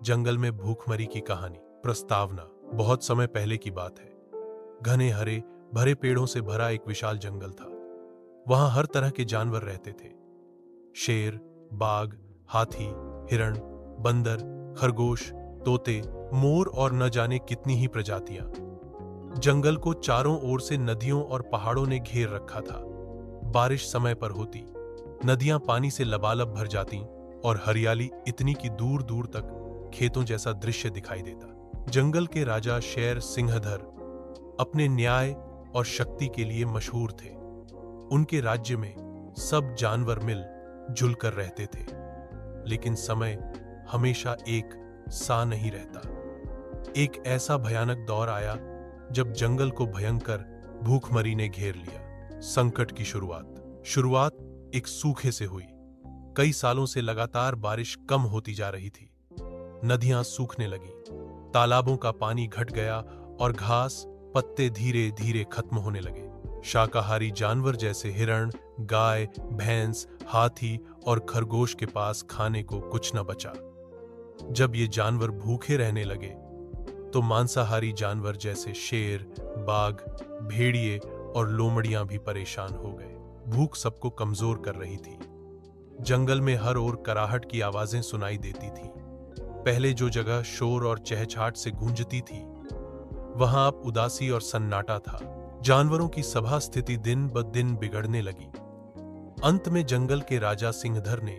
जंगल में भूखमरी की कहानी। प्रस्तावना। बहुत समय पहले की बात है। घने हरे भरे पेड़ों से भरा एक विशाल जंगल था। वहां हर तरह के जानवर रहते थे। शेर, बाघ, हाथी, हिरण, बंदर, खरगोश, तोते, मोर और न जाने कितनी ही प्रजातियां। जंगल को चारों ओर से नदियों और पहाड़ों ने घेर रखा था। बारिश समय पर होती, नदियां पानी से लबालब भर जाती और हरियाली इतनी कि दूर दूर तक खेतों जैसा दृश्य दिखाई देता। जंगल के राजा शेर सिंहधर अपने न्याय और शक्ति के लिए मशहूर थे। उनके राज्य में सब जानवर मिल जुल कर रहते थे। लेकिन समय हमेशा एक सा नहीं रहता। एक ऐसा भयानक दौर आया जब जंगल को भयंकर भूखमरी ने घेर लिया। संकट की शुरुआत एक सूखे से हुई। कई सालों से लगातार बारिश कम होती जा रही थी। नदियां सूखने लगी, तालाबों का पानी घट गया और घास पत्ते धीरे धीरे खत्म होने लगे। शाकाहारी जानवर जैसे हिरण, गाय, भैंस, हाथी और खरगोश के पास खाने को कुछ न बचा। जब ये जानवर भूखे रहने लगे तो मांसाहारी जानवर जैसे शेर, बाघ, भेड़िए और लोमड़ियां भी परेशान हो गए। भूख सबको कमजोर कर रही थी। जंगल में हर ओर कराहट की आवाजें सुनाई देती थी। पहले जो जगह शोर और चहचहाट से गूंजती थी, वहां अब उदासी और सन्नाटा था। जानवरों की सभा स्थिति दिन ब दिन बिगड़ने लगी। अंत में जंगल के राजा सिंहधर ने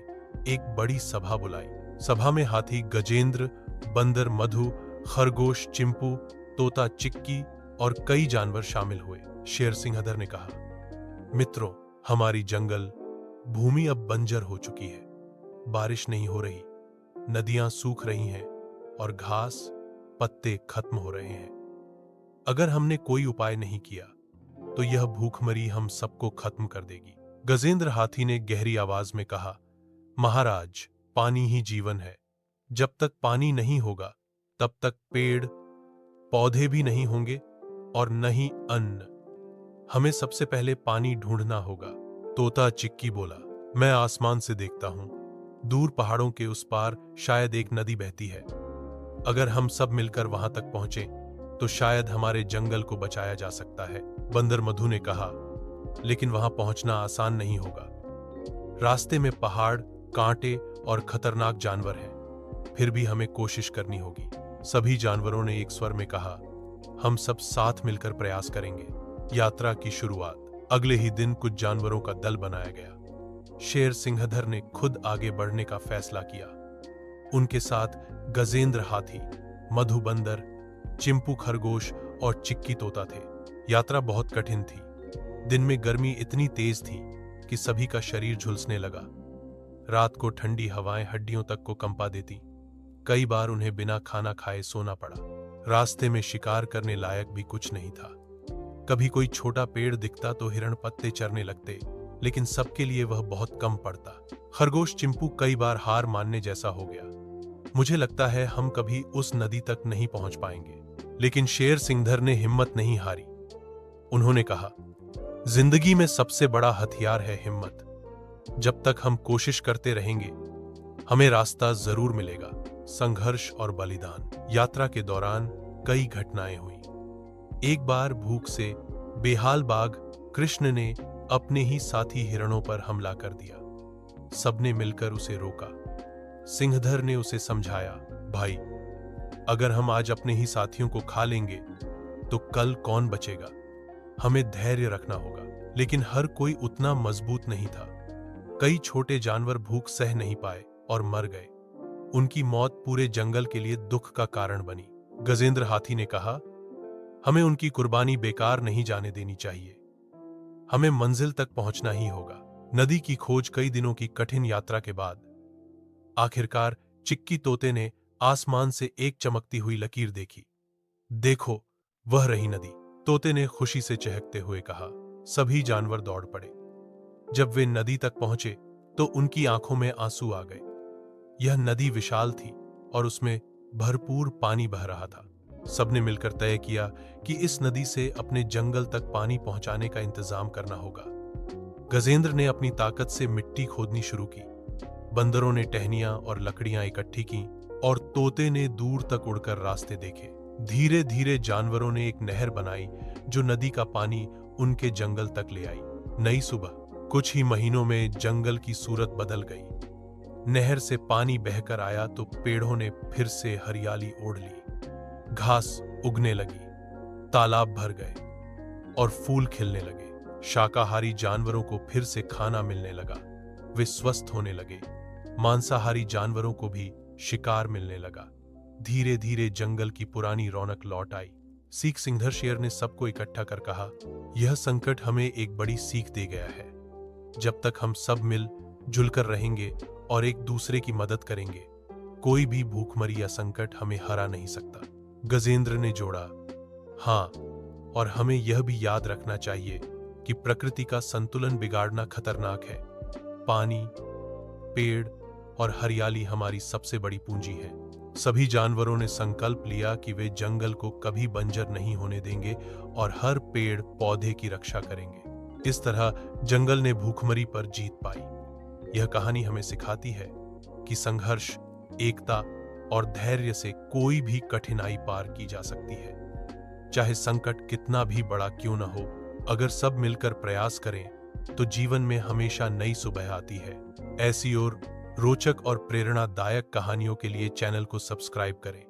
एक बड़ी सभा बुलाई। सभा में हाथी गजेंद्र, बंदर मधु, खरगोश चिंपू, तोता चिक्की और कई जानवर शामिल हुए। शेर सिंहधर ने कहा, मित्रों, हमारी जंगल भूमि अब बंजर हो चुकी है। बारिश नहीं हो रही, नदियां सूख रही हैं और घास पत्ते खत्म हो रहे हैं। अगर हमने कोई उपाय नहीं किया तो यह भूखमरी हम सबको खत्म कर देगी। गजेंद्र हाथी ने गहरी आवाज में कहा, महाराज, पानी ही जीवन है। जब तक पानी नहीं होगा तब तक पेड़ पौधे भी नहीं होंगे और न ही अन्न। हमें सबसे पहले पानी ढूंढना होगा। तोता चिक्की बोला, मैं आसमान से देखता हूं, दूर पहाड़ों के उस पार शायद एक नदी बहती है। अगर हम सब मिलकर वहां तक पहुंचे तो शायद हमारे जंगल को बचाया जा सकता है। बंदर मधु ने कहा, लेकिन वहां पहुंचना आसान नहीं होगा। रास्ते में पहाड़, कांटे और खतरनाक जानवर हैं। फिर भी हमें कोशिश करनी होगी। सभी जानवरों ने एक स्वर में कहा, हम सब साथ मिलकर प्रयास करेंगे। यात्रा की शुरुआत। अगले ही दिन कुछ जानवरों का दल बनाया गया। शेर सिंहधर ने खुद आगे बढ़ने का फैसला किया। उनके साथ गजेंद्र हाथी, मधु बंदर, चिंपू खरगोश और चिक्की तोता थे। यात्रा बहुत कठिन थी। दिन में गर्मी इतनी तेज थी कि सभी का शरीर झुलसने लगा। रात को ठंडी हवाएं हड्डियों तक को कंपा देती। कई बार उन्हें बिना खाना खाए सोना पड़ा। रास्ते में शिकार करने लायक भी कुछ नहीं था। कभी कोई छोटा पेड़ दिखता तो हिरण पत्ते चरने लगते, लेकिन सबके लिए वह बहुत कम पड़ता। खरगोश चिंपू कई बार हार मानने जैसा हो गया। मुझे लगता है हम कभी उस नदी तक नहीं पहुंच पाएंगे। लेकिन शेर सिंहधर ने हिम्मत नहीं हारी। उन्होंने कहा, जिंदगी में सबसे बड़ा हथियार है हिम्मत। जब तक हम कोशिश करते रहेंगे हमें रास्ता जरूर मिलेगा। संघर्ष और बलिदान। यात्रा के दौरान कई घटनाएं हुई। एक बार भूख से बेहाल बाघ कृष्ण ने अपने ही साथी हिरणों पर हमला कर दिया। सबने मिलकर उसे रोका। सिंहधर ने उसे समझाया, भाई, अगर हम आज अपने ही साथियों को खा लेंगे तो कल कौन बचेगा। हमें धैर्य रखना होगा। लेकिन हर कोई उतना मजबूत नहीं था। कई छोटे जानवर भूख सह नहीं पाए और मर गए। उनकी मौत पूरे जंगल के लिए दुख का कारण बनी। गजेंद्र हाथी ने कहा, हमें उनकी कुर्बानी बेकार नहीं जाने देनी चाहिए। हमें मंजिल तक पहुंचना ही होगा। नदी की खोज। कई दिनों की कठिन यात्रा के बाद आखिरकार चिक्की तोते ने आसमान से एक चमकती हुई लकीर देखी। देखो, वह रही नदी। तोते ने खुशी से चहकते हुए कहा। सभी जानवर दौड़ पड़े। जब वे नदी तक पहुंचे तो उनकी आंखों में आंसू आ गए। यह नदी विशाल थी और उसमें भरपूर पानी बह रहा था। सबने मिलकर तय किया कि इस नदी से अपने जंगल तक पानी पहुंचाने का इंतजाम करना होगा। गजेंद्र ने अपनी ताकत से मिट्टी खोदनी शुरू की। बंदरों ने टहनियां और लकड़ियां इकट्ठी की और तोते ने दूर तक उड़कर रास्ते देखे। धीरे धीरे जानवरों ने एक नहर बनाई जो नदी का पानी उनके जंगल तक ले आई। नई सुबह। कुछ ही महीनों में जंगल की सूरत बदल गई। नहर से पानी बहकर आया तो पेड़ों ने फिर से हरियाली ओढ़ ली। घास उगने लगी, तालाब भर गए और फूल खिलने लगे। शाकाहारी जानवरों को फिर से खाना मिलने लगा। वे स्वस्थ होने लगे। मांसाहारी जानवरों को भी शिकार मिलने लगा। धीरे धीरे जंगल की पुरानी रौनक लौट आई। सीख सिंघर शेर ने सबको इकट्ठा कर कहा, यह संकट हमें एक बड़ी सीख दे गया है। जब तक हम सब मिल जुलकर रहेंगे और एक दूसरे की मदद करेंगे, कोई भी भूखमरी या संकट हमें हरा नहीं सकता। गजेंद्र ने जोड़ा, हाँ, और हमें यह भी याद रखना चाहिए कि प्रकृति का संतुलन बिगाड़ना खतरनाक है। पानी, पेड़ और हरियाली हमारी सबसे बड़ी पूंजी है। सभी जानवरों ने संकल्प लिया कि वे जंगल को कभी बंजर नहीं होने देंगे और हर पेड़ पौधे की रक्षा करेंगे। इस तरह जंगल ने भूखमरी पर जीत पाई। यह कहानी हमें सिखाती है कि संघर्ष, एकता और धैर्य से कोई भी कठिनाई पार की जा सकती है। चाहे संकट कितना भी बड़ा क्यों न हो, अगर सब मिलकर प्रयास करें तो जीवन में हमेशा नई सुबह आती है। ऐसी और रोचक और प्रेरणादायक कहानियों के लिए चैनल को सब्सक्राइब करें।